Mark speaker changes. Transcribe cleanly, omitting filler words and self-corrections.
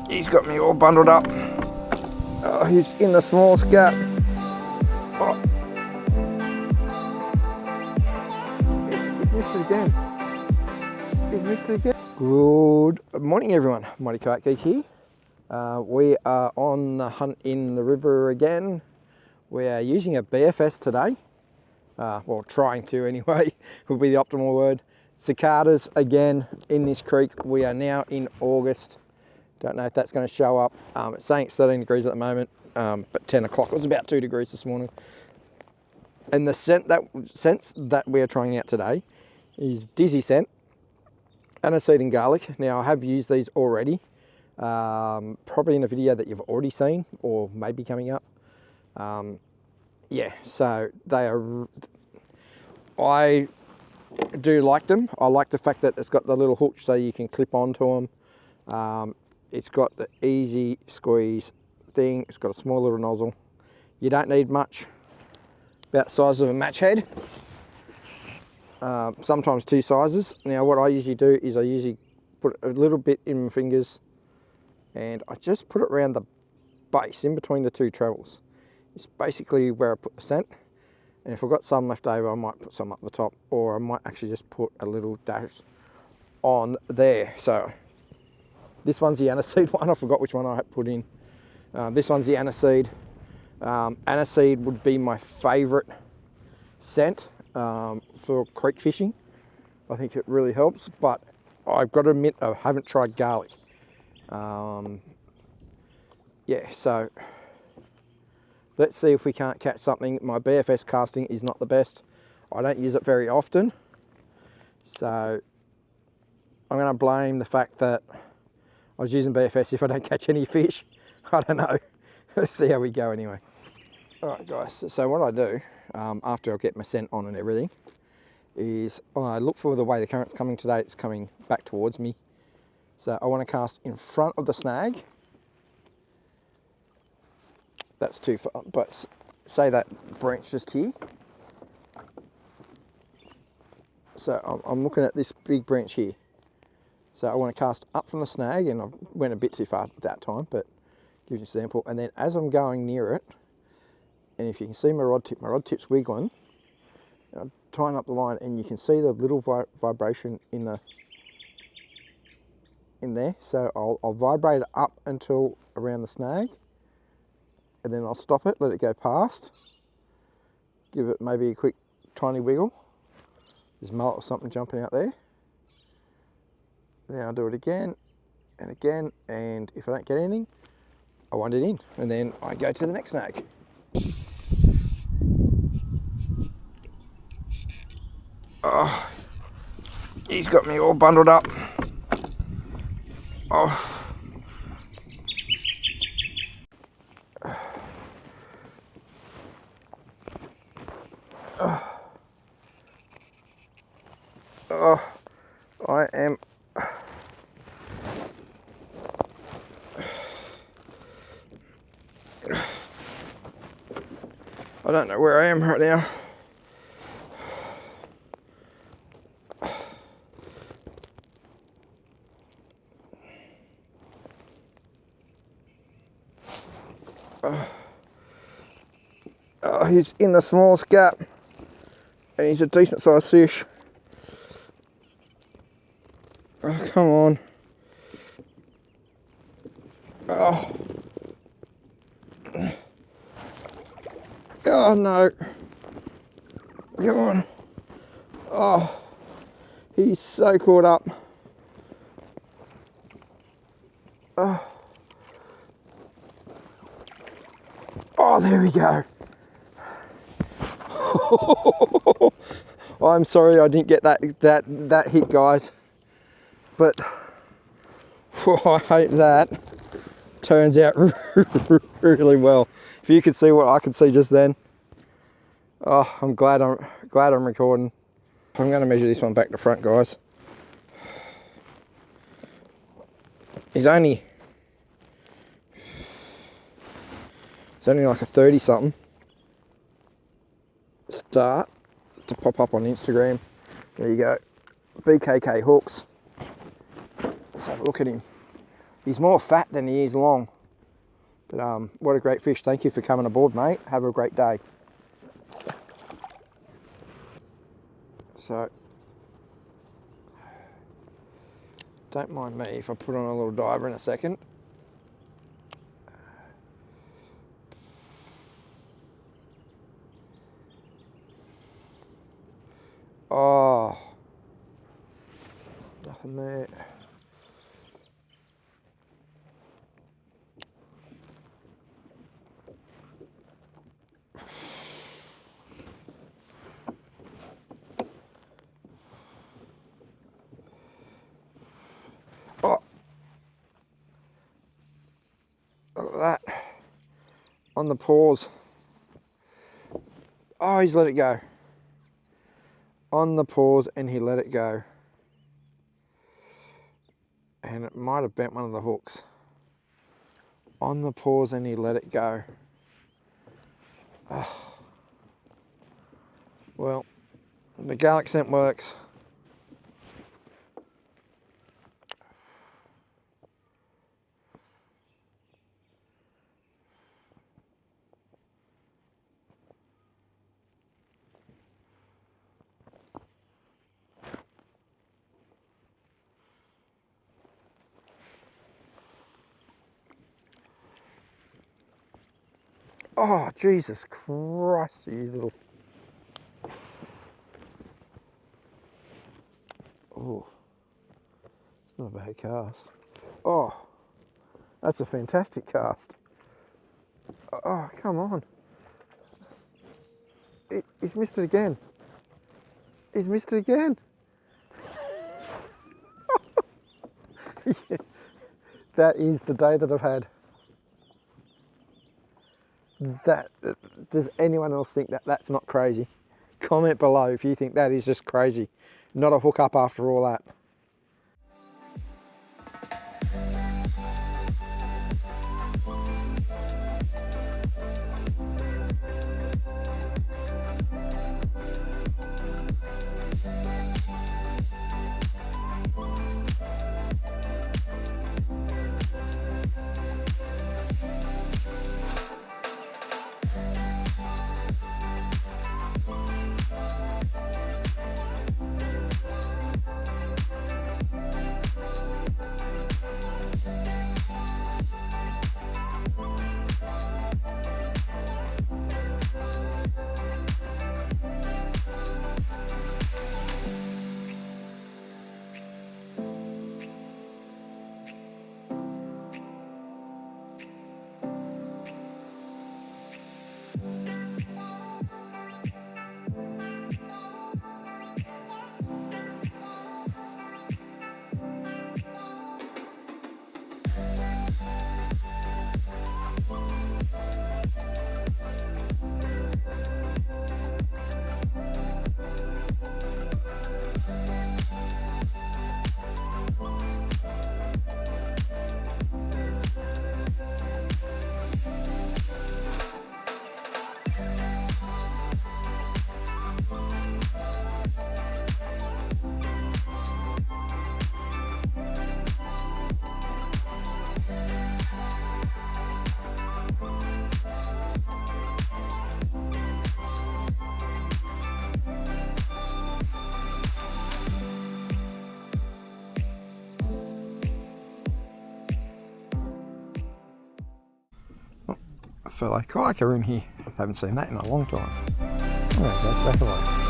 Speaker 1: He's got me all bundled up. Oh, he's in the smallest gap. Oh. He's missed it again. He's missed it again. Good morning, everyone. Mighty Kite Geek here. We are on the hunt in the river again. We are using a BFS today. Well, trying to anyway, would be the optimal word. Cicadas again in this creek. We are now in August. Don't know if that's going to show up. It's saying it's 13 degrees at the moment, but 10 o'clock it was about 2 degrees this morning. And the scent that we are trying out today is Dizzy scent, aniseed and garlic. Now I have used these already, probably in a video that you've already seen or maybe coming up. Yeah, so they are, I do like them. I like the fact that it's got the little hook so you can clip onto them. It's got the easy squeeze thing. It's got a small little nozzle. You don't need much, about the size of a match head. Sometimes two sizes. Now what I usually do is I usually put a little bit in my fingers and I just put it around the base in between the two trebles. It's basically where I put the scent. And if I've got some left over, I might put some up the top, or I might actually just put a little dash on there. So this one's the aniseed one. I forgot which one I put in. This one's the aniseed. Aniseed would be my favorite scent for creek fishing. I think it really helps, but I've got to admit I haven't tried garlic. Yeah, so let's see if we can't catch something. My BFS casting is not the best. I don't use it very often. So I'm going to blame the fact that I was using BFS if I don't catch any fish. I don't know. Let's see how we go anyway. All right, guys. So what I do after I get my scent on and everything is I look for the way the current's coming today. It's coming back towards me. So I want to cast in front of the snag. That's too far, but say that branch just here. So I'm looking at this big branch here. So I want to cast up from the snag, and I went a bit too far at that time, but give you an example. And then as I'm going near it, and if you can see my rod tip's wiggling, I'm tying up the line, and you can see the little vibration in there. So I'll vibrate it up until around the snag, and then I'll stop it, let it go past, give it maybe a quick tiny wiggle. There's mullet or something jumping out there. Then I'll do it again and again, and if I don't get anything, I wind it in, and then I go to the next snag. Oh, he's got me all bundled up. Oh. Oh, I am. I don't know where I am right now. Oh, he's in the smallest gap, and he's a decent sized fish. Oh, come on. Oh. Oh no. Come on. Oh. He's so caught up. Oh. Oh, there we go. I'm sorry I didn't get that hit, guys. But I hope that turns out really well. If you could see what I could see just then. Oh, I'm glad I'm recording. I'm going to measure this one back to front, guys. He's only like a 30 something. Start to pop up on Instagram. There you go. BKK hooks. Let's have a look at him. He's more fat than he is long. But what a great fish. Thank you for coming aboard, mate. Have a great day. So, don't mind me if I put on a little diver in a second. Oh, nothing there. Oh, look at that. On the paws. Oh, he's let it go. On the paws, and he let it go. And it might have bent one of the hooks. On the paws, and he let it go. Oh. Well, the garlic scent works. Oh, Jesus Christ, you little... Oh, it's not a bad cast. Oh, that's a fantastic cast. Oh, come on. He's missed it again. He's missed it again. Yeah, that is the day that I've had. Does anyone else think that that's not crazy? Comment below if you think that is just crazy. Not a hook up after all that. A fellow kayaker in here. Haven't seen that in a long time. I'm going to go back away.